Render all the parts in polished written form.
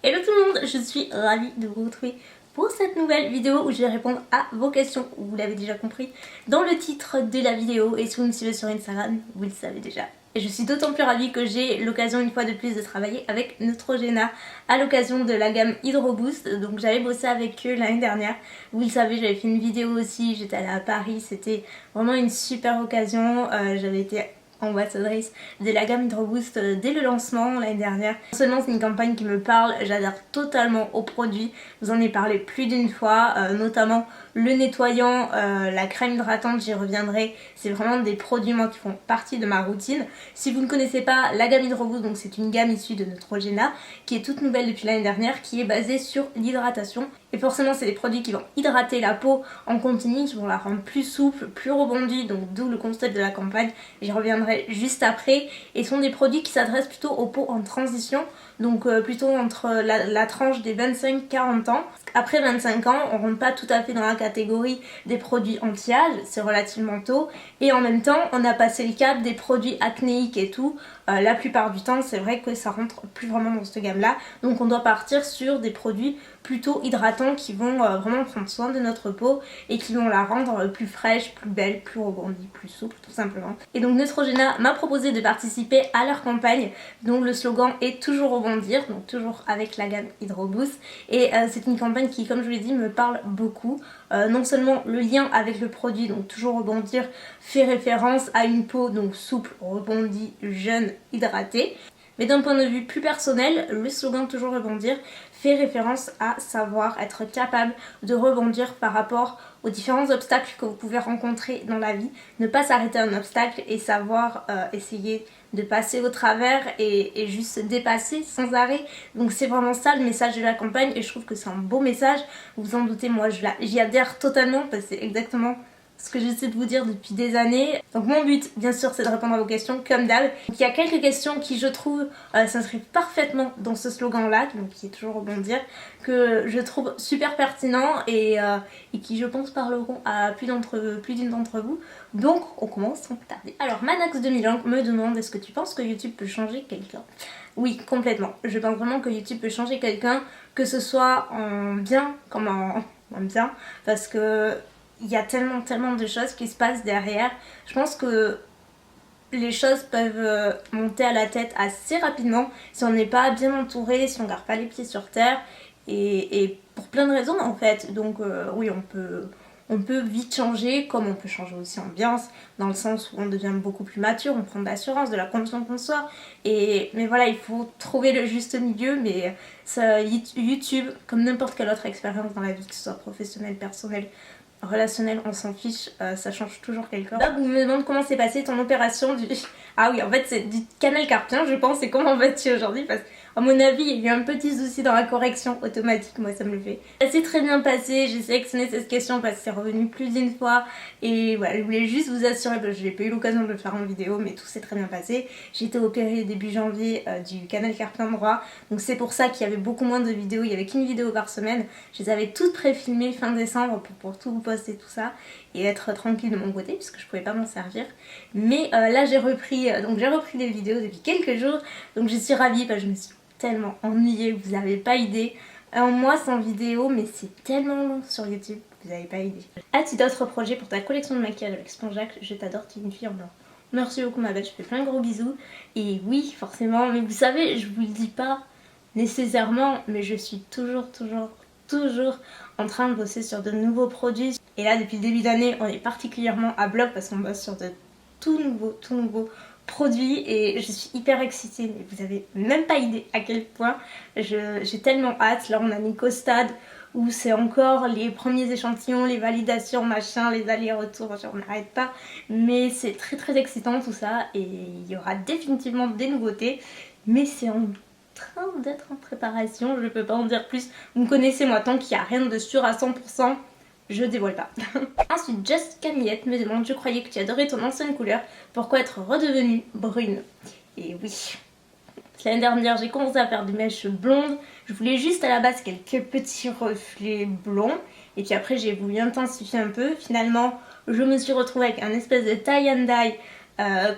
Hello tout le monde, je suis ravie de vous retrouver pour cette nouvelle vidéo où je vais répondre à vos questions. Vous l'avez déjà compris dans le titre de la vidéo, et si vous me suivez sur Instagram, vous le savez déjà. Et je suis d'autant plus ravie que j'ai l'occasion une fois de plus de travailler avec Neutrogena à l'occasion de la gamme Hydro Boost. Donc j'avais bossé avec eux l'année dernière. Vous le savez, j'avais fait une vidéo aussi, j'étais allée à Paris, c'était vraiment une super occasion. J'avais été ambassadrice de la gamme Hydro Boost dès le lancement l'année dernière. Non seulement c'est une campagne qui me parle, j'adhère totalement aux produits. Je vous en ai parlé plus d'une fois, notamment le nettoyant, la crème hydratante, j'y reviendrai. C'est vraiment des produits moi qui font partie de ma routine. Si vous ne connaissez pas la gamme Hydro Boost, donc c'est une gamme issue de Neutrogena qui est toute nouvelle depuis l'année dernière, qui est basée sur l'hydratation. Et forcément c'est des produits qui vont hydrater la peau en continu, qui vont la rendre plus souple, plus rebondie, donc d'où le concept de la campagne. J'y reviendrai juste après. Et ce sont des produits qui s'adressent plutôt aux peaux en transition, donc plutôt entre la tranche des 25-40 ans. Après 25 ans, on rentre pas tout à fait dans la catégorie des produits anti-âge, c'est relativement tôt. Et en même temps, on a passé le cap des produits acnéiques et tout. La plupart du temps, c'est vrai que ça rentre plus vraiment dans cette gamme-là. Donc on doit partir sur des produits plutôt hydratants qui vont vraiment prendre soin de notre peau et qui vont la rendre plus fraîche, plus belle, plus rebondie, plus souple tout simplement. Et donc Neutrogena m'a proposé de participer à leur campagne dont le slogan est toujours rebondir, donc toujours avec la gamme Hydro Boost. Et c'est une campagne qui, comme je vous l'ai dit, me parle beaucoup. Non seulement le lien avec le produit, donc toujours rebondir, fait référence à une peau donc souple, rebondie, jeune, hydratée. Mais d'un point de vue plus personnel, le slogan toujours rebondir fait référence à savoir être capable de rebondir par rapport aux différents obstacles que vous pouvez rencontrer dans la vie. Ne pas s'arrêter à un obstacle et savoir essayer de passer au travers et juste se dépasser sans arrêt. Donc c'est vraiment ça le message de la campagne et je trouve que c'est un beau message. Vous en doutez, moi j'y adhère totalement parce que c'est exactement ce que j'essaie de vous dire depuis des années. Donc mon but bien sûr c'est de répondre à vos questions comme d'hab. Il y a quelques questions qui je trouve s'inscrivent parfaitement dans ce slogan là, donc qui est toujours rebondir, que je trouve super pertinent et qui je pense parleront à plus d'une d'entre vous. Donc on commence sans plus tarder. Alors Manax 2001 me demande: est-ce que tu penses que YouTube peut changer quelqu'un? Oui, complètement. Je pense vraiment que YouTube peut changer quelqu'un, que ce soit en bien comme en bien, parce que il y a tellement de choses qui se passent derrière. Je pense que les choses peuvent monter à la tête assez rapidement si on n'est pas bien entouré, si on garde pas les pieds sur terre et pour plein de raisons en fait. Donc oui, on peut vite changer, comme on peut changer aussi en bien, dans le sens où on devient beaucoup plus mature, on prend de l'assurance, de la confiance en soi. Mais voilà, il faut trouver le juste milieu. Mais ça, YouTube, comme n'importe quelle autre expérience dans la vie, que ce soit professionnelle, personnelle, relationnel, on s'en fiche, ça change toujours quelqu'un. Là, vous me demandez comment s'est passée ton opération du... Ah oui, en fait c'est du canal carpien je pense, et comment vas-tu aujourd'hui, parce qu'à mon avis il y a eu un petit souci dans la correction automatique, moi ça me le fait. Ça s'est très bien passé, j'ai sélectionné cette question parce que c'est revenu plus d'une fois et voilà, je voulais juste vous assurer, parce que je n'ai pas eu l'occasion de le faire en vidéo, mais tout s'est très bien passé. J'ai été opérée début janvier du canal carpien droit, donc c'est pour ça qu'il y avait beaucoup moins de vidéos, il y avait qu'une vidéo par semaine. Je les avais toutes pré-filmées fin décembre pour tout vous poster tout ça et être tranquille de mon côté puisque je pouvais pas m'en servir. Mais là j'ai repris des vidéos depuis quelques jours, donc je suis ravie parce que je me suis tellement ennuyée, vous n'avez pas idée. Un mois sans vidéo, mais c'est tellement long sur YouTube, vous n'avez pas idée. As-tu d'autres projets pour ta collection de maquillage avec Spongeac? Je t'adore, tu es une fille en or. Merci beaucoup ma belle, je fais plein de gros bisous. Et oui, forcément, mais vous savez, je vous le dis pas nécessairement, mais je suis toujours en train de bosser sur de nouveaux produits. Et là, depuis le début d'année, on est particulièrement à bloc parce qu'on bosse sur de tout nouveaux produits et je suis hyper excitée, mais vous avez même pas idée à quel point j'ai tellement hâte. Là, on a mis qu'au stade où c'est encore les premiers échantillons, les validations, machin, les allers-retours, on n'arrête pas. Mais c'est très excitant tout ça et il y aura définitivement des nouveautés, mais c'est en train d'être en préparation, je peux pas en dire plus. Vous me connaissez moi, tant qu'il n'y a rien de sûr à 100%, je dévoile pas. Ensuite, Just Camillette me demande: je croyais que tu adorais ton ancienne couleur, pourquoi être redevenue brune? Et oui, l'année dernière j'ai commencé à faire des mèches blondes, je voulais juste à la base quelques petits reflets blonds et puis après j'ai voulu intensifier un peu. Finalement je me suis retrouvée avec un espèce de tie and dye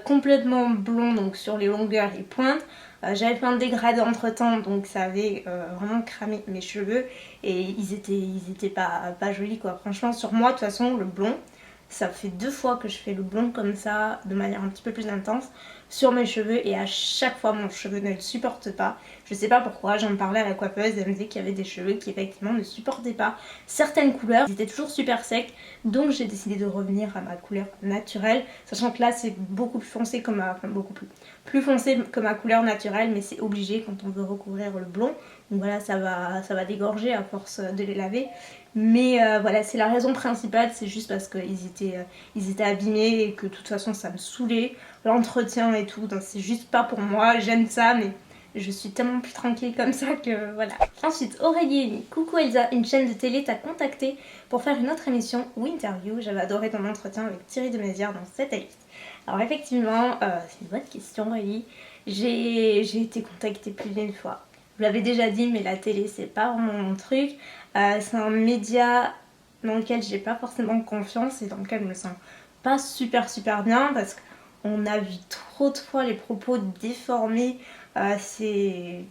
complètement blond, donc sur les longueurs et pointes, J'avais fait un dégradé entre temps, donc ça avait vraiment cramé mes cheveux et ils étaient pas jolis quoi. Franchement, sur moi, de toute façon, le blond, ça fait 2 fois que je fais le blond comme ça, de manière un petit peu plus intense, sur mes cheveux et à chaque fois mon cheveu ne le supporte pas. Je sais pas pourquoi, j'en parlais à la coiffeuse, elle me disait qu'il y avait des cheveux qui effectivement ne supportaient pas certaines couleurs. Ils étaient toujours super secs, donc j'ai décidé de revenir à ma couleur naturelle, sachant que là c'est beaucoup plus foncé comme plus foncé que ma couleur naturelle, mais c'est obligé quand on veut recouvrir le blond. Donc voilà, ça va dégorger à force de les laver. Mais voilà, c'est la raison principale, c'est juste parce qu'ils étaient abîmés et que de toute façon ça me saoulait, l'entretien et tout, donc c'est juste pas pour moi, j'aime ça mais je suis tellement plus tranquille comme ça que voilà. Ensuite, Aurélie Amy, coucou Elsa, une chaîne de télé t'a contacté pour faire une autre émission ou interview. J'avais adoré ton entretien avec Thierry de Mézières dans cette liste. Alors effectivement, c'est une bonne question Aurélie. J'ai été contactée plus d'une fois. Vous l'avez déjà dit, mais la télé c'est pas vraiment mon truc. C'est un média dans lequel j'ai pas forcément confiance et dans lequel je me sens pas super bien parce qu'on a vu trop de fois les propos déformés. C'est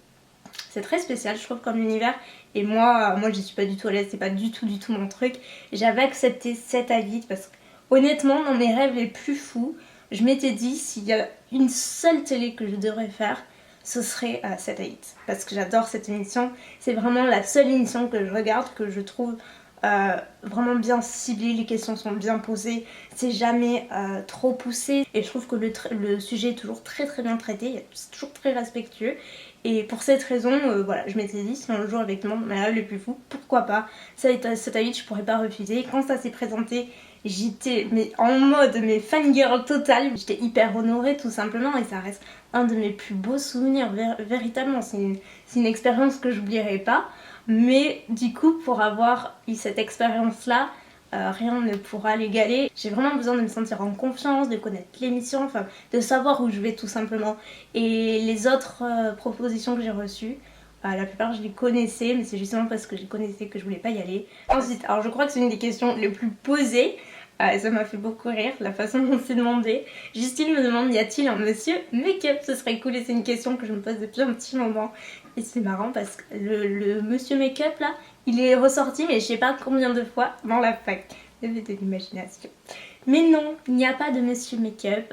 très spécial je trouve comme univers et moi j'y suis pas du tout à l'aise, c'est pas du tout mon truc. J'avais accepté cet avis parce que honnêtement dans mes rêves les plus fous je m'étais dit s'il y a une seule télé que je devrais faire ce serait Satellite parce que j'adore cette émission, c'est vraiment la seule émission que je regarde, que je trouve vraiment bien ciblée, les questions sont bien posées, c'est jamais trop poussé et je trouve que le sujet est toujours très bien traité, c'est toujours très respectueux et pour cette raison voilà, je m'étais dit si un jour avec mon rêve le plus fou, pourquoi pas, Satellite je pourrais pas refuser. Quand ça s'est présenté j'étais en mode fangirl total, j'étais hyper honorée tout simplement et ça reste un de mes plus beaux souvenirs, véritablement, c'est une expérience que j'oublierai pas. Mais du coup, pour avoir eu cette expérience-là, rien ne pourra l'égaler. J'ai vraiment besoin de me sentir en confiance, de connaître l'émission, enfin de savoir où je vais tout simplement. Et les autres propositions que j'ai reçues, la plupart je les connaissais, mais c'est justement parce que je les connaissais que je voulais pas y aller. Ensuite, alors je crois que c'est une des questions les plus posées. Ça m'a fait beaucoup rire, la façon dont c'est demandé. Justine me demande, y a-t-il un monsieur make-up? Ce serait cool et c'est une question que je me pose depuis un petit moment. Et c'est marrant parce que le monsieur make-up là, il est ressorti mais je sais pas combien de fois dans la fac. Il y avait de l'imagination. Mais non, il n'y a pas de monsieur make-up,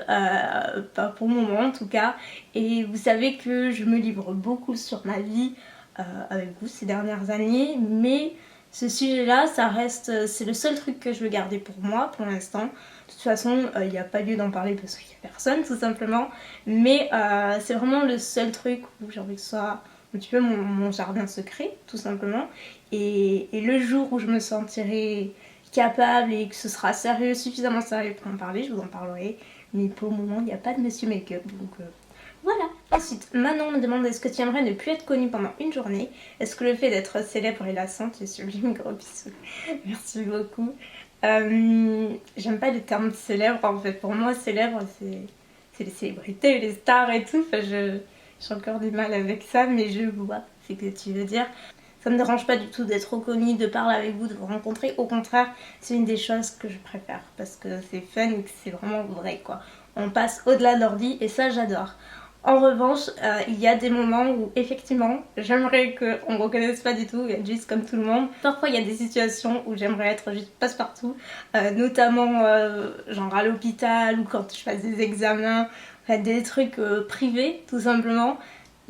pas pour le moment en tout cas. Et vous savez que je me livre beaucoup sur ma vie avec vous ces dernières années, mais ce sujet-là, ça reste, c'est le seul truc que je veux garder pour moi pour l'instant. De toute façon, il n'y a pas lieu d'en parler parce qu'il n'y a personne tout simplement. Mais c'est vraiment le seul truc où j'ai envie que ce soit un petit peu mon jardin secret tout simplement. Et le jour où je me sentirai capable et que ce sera sérieux, suffisamment sérieux pour en parler, je vous en parlerai. Mais pour le moment, il n'y a pas de monsieur make-up. Donc voilà. Ensuite, Manon me demande est-ce que tu aimerais ne plus être connue pendant une journée? Est-ce que le fait d'être célèbre est lassant? Tu es sublime, gros bisous. Merci beaucoup. J'aime pas le terme célèbre en fait. Pour moi, célèbre c'est les célébrités, les stars et tout. Enfin, j'ai encore du mal avec ça, mais je vois ce que tu veux dire. Ça me dérange pas du tout d'être reconnue, de parler avec vous, de vous rencontrer. Au contraire, c'est une des choses que je préfère parce que c'est fun et que c'est vraiment vrai quoi. On passe au-delà de l'ordi et ça j'adore. En revanche, il y a des moments où effectivement j'aimerais qu'on me reconnaisse pas du tout et être juste comme tout le monde. Parfois il y a des situations où j'aimerais être juste passe-partout, notamment genre à l'hôpital ou quand je fasse des examens, enfin, des trucs privés tout simplement.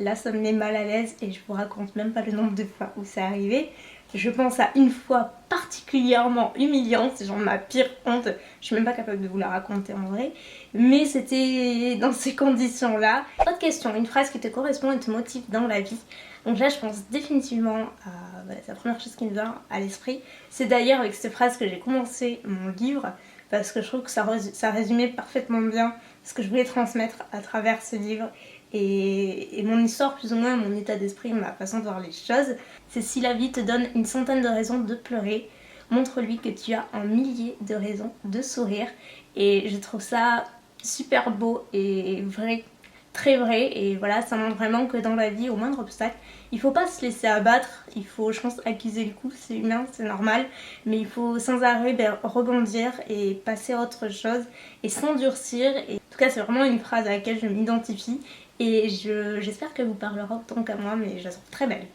Là ça me met mal à l'aise et je vous raconte même pas le nombre de fois où c'est arrivé. Je pense à une fois particulièrement humiliante, c'est genre ma pire honte, je suis même pas capable de vous la raconter en vrai, mais c'était dans ces conditions là. Autre question, une phrase qui te correspond et te motive dans la vie. Donc là je pense définitivement à c'est la première chose qui me vient à l'esprit. C'est d'ailleurs avec cette phrase que j'ai commencé mon livre parce que je trouve que ça résumait parfaitement bien ce que je voulais transmettre à travers ce livre. Et mon histoire, plus ou moins, mon état d'esprit, ma façon de voir les choses, c'est si la vie te donne une centaine de raisons de pleurer, montre-lui que tu as un millier de raisons de sourire. Et je trouve ça super beau et vrai, très vrai. Et voilà, ça montre vraiment que dans la vie, au moindre obstacle, il faut pas se laisser abattre, il faut, je pense, accuser le coup, c'est humain, c'est normal, mais il faut sans arrêt rebondir et passer à autre chose et s'endurcir. Et en tout cas, c'est vraiment une phrase à laquelle je m'identifie et j'espère qu'elle vous parlera autant qu'à moi, mais je la trouve très belle.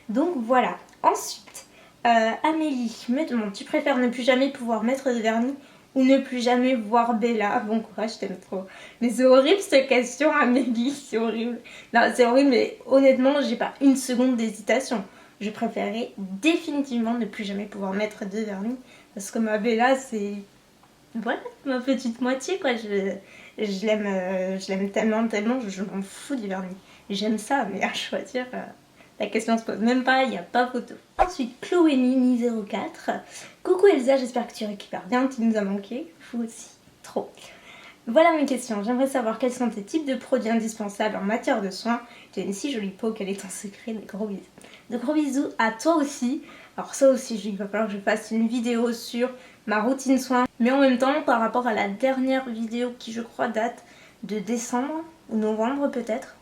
Donc voilà. Ensuite, Amélie me demande, tu préfères ne plus jamais pouvoir mettre de vernis ou ne plus jamais voir Bella? Bon courage, t'aimes trop. Mais c'est horrible cette question, Amélie, c'est horrible. Non, c'est horrible, mais honnêtement, j'ai pas une seconde d'hésitation. Je préférerais définitivement ne plus jamais pouvoir mettre de vernis. Parce que ma Bella, c'est... Voilà, ma petite moitié, quoi. Je l'aime tellement, tellement, je m'en fous du vernis. J'aime ça, mais à choisir... La question se pose même pas, il n'y a pas photo. Ensuite, Chloé Nini 04. Coucou Elsa, j'espère que tu récupères bien, tu nous as manqué. Vous aussi, trop. Voilà mes questions. J'aimerais savoir quels sont tes types de produits indispensables en matière de soins. Tu as une si jolie peau, quel est ton secret? Des gros bisous. De gros bisous à toi aussi. Alors ça aussi, il va falloir que je fasse une vidéo sur ma routine soins. Mais en même temps, par rapport à la dernière vidéo qui je crois date de décembre ou novembre peut-être.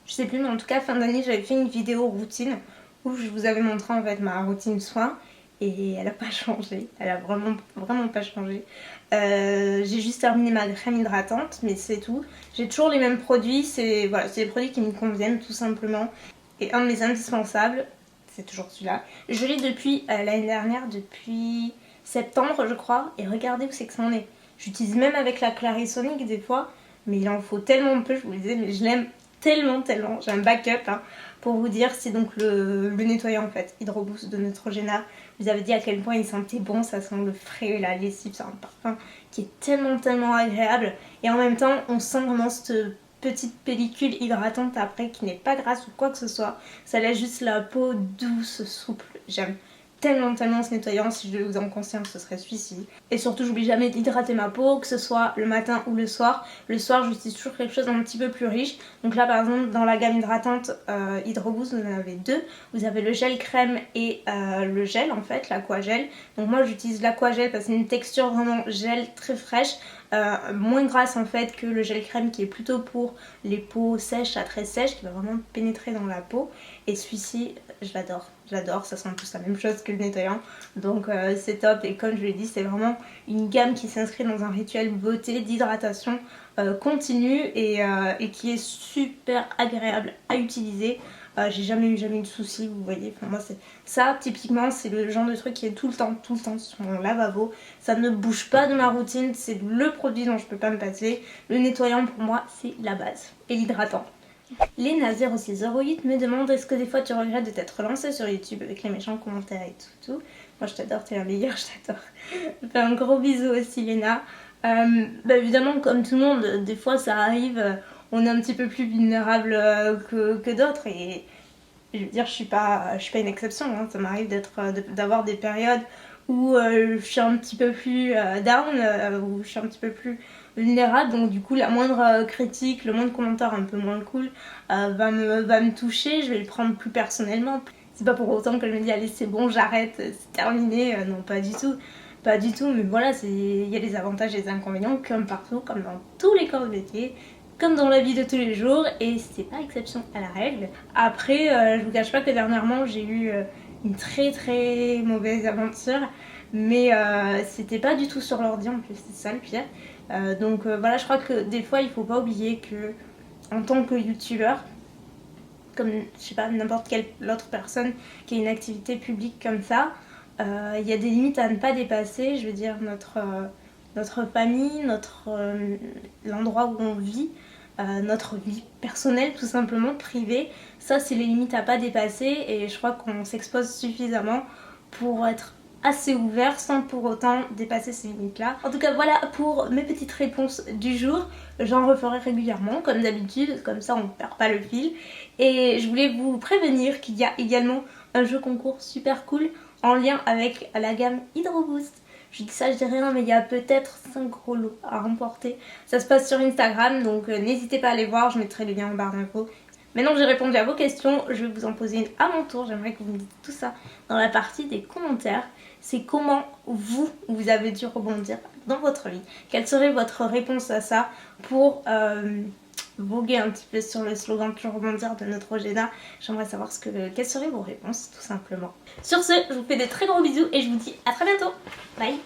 Je sais plus, mais en tout cas fin d'année j'avais fait une vidéo routine où je vous avais montré en fait ma routine soins et elle a pas changé, elle a vraiment pas changé. J'ai juste terminé ma crème hydratante mais c'est tout. J'ai toujours les mêmes produits, c'est voilà, des produits qui me conviennent tout simplement. Et un de mes indispensables, c'est toujours celui-là. Je l'ai depuis l'année dernière, depuis septembre je crois, et regardez où c'est que ça en est. J'utilise même avec la Clarisonic des fois, mais il en faut tellement peu, je vous le disais, mais je l'aime tellement, j'ai un backup hein, pour vous dire. C'est donc le nettoyant en fait, Hydro Boost de Neutrogena. Je vous avais dit à quel point il sentait bon, ça sent le frais et la lessive, c'est un parfum qui est tellement agréable et en même temps on sent vraiment cette petite pellicule hydratante après qui n'est pas grasse ou quoi que ce soit, ça laisse juste la peau douce, souple. J'aime tellement ce nettoyant. Si je devais vous en conseiller, ce serait celui-ci. Et surtout, j'oublie jamais d'hydrater ma peau, que ce soit le matin ou le soir. Le soir, j'utilise toujours quelque chose d'un petit peu plus riche. Donc là, par exemple, dans la gamme hydratante Hydro Boost, vous en avez deux. Vous avez le gel crème et le gel, en fait, l'aquagel. Donc moi, j'utilise l'aquagel parce que c'est une texture vraiment gel très fraîche. Moins grasse en fait que le gel crème qui est plutôt pour les peaux sèches à très sèches, qui va vraiment pénétrer dans la peau. Et celui-ci, je l'adore, ça sent tous la même chose que le nettoyant, donc c'est top. Et comme je l'ai dit, c'est vraiment une gamme qui s'inscrit dans un rituel beauté d'hydratation continue et qui est super agréable à utiliser. J'ai jamais eu de soucis, vous voyez. Enfin, moi, ça typiquement, c'est le genre de truc qui est tout le temps sur mon lavabo. Ça ne bouge pas de ma routine, c'est le produit dont je peux pas me passer. Le nettoyant pour moi, c'est la base. Et l'hydratant. Lena 0608 me demande, est-ce que des fois tu regrettes de t'être lancée sur YouTube avec les méchants commentaires et tout. Moi je t'adore, t'es la meilleure, je t'adore. Je fais un gros bisou aussi Lena. Évidemment comme tout le monde, des fois ça arrive, on est un petit peu plus vulnérable que d'autres et je veux dire je suis pas une exception, hein. Ça m'arrive d'avoir des périodes où je suis un petit peu plus down, où je suis un petit peu plus vulnérable, donc du coup la moindre critique, le moindre commentaire un peu moins cool va me toucher, je vais le prendre plus personnellement. C'est pas pour autant que je me dis allez c'est bon j'arrête, c'est terminé, non pas du tout. Pas du tout, mais voilà, il y a des avantages et des inconvénients comme partout, comme dans tous les corps de métier, comme dans la vie de tous les jours, et c'est pas exception à la règle. Après, je vous cache pas que dernièrement j'ai eu une très mauvaise aventure, mais c'était pas du tout sur l'ordi en plus, c'est ça le pire. Donc voilà, je crois que des fois il faut pas oublier que en tant que youtubeur, comme je sais pas n'importe quelle autre personne qui a une activité publique comme ça, il y a des limites à ne pas dépasser. Je veux dire notre famille, l'endroit où on vit, notre vie personnelle tout simplement, privée, ça c'est les limites à pas dépasser et je crois qu'on s'expose suffisamment pour être assez ouvert sans pour autant dépasser ces limites là. En tout cas voilà pour mes petites réponses du jour, j'en referai régulièrement comme d'habitude, comme ça on ne perd pas le fil. Et je voulais vous prévenir qu'il y a également un jeu concours super cool en lien avec la gamme Hydro Boost. Je dis ça, je dis rien, mais il y a peut-être 5 gros lots à remporter. Ça se passe sur Instagram, donc n'hésitez pas à aller voir, je mettrai le lien en barre d'infos. Maintenant que j'ai répondu à vos questions, je vais vous en poser une à mon tour. J'aimerais que vous me dites tout ça dans la partie des commentaires. C'est comment vous avez dû rebondir dans votre vie. Quelle serait votre réponse à ça pour voguer un petit peu sur le slogan Toujours rebondir de Neutrogena. J'aimerais savoir quelles seraient vos réponses tout simplement. Sur ce, je vous fais des très gros bisous et je vous dis à très bientôt. Bye.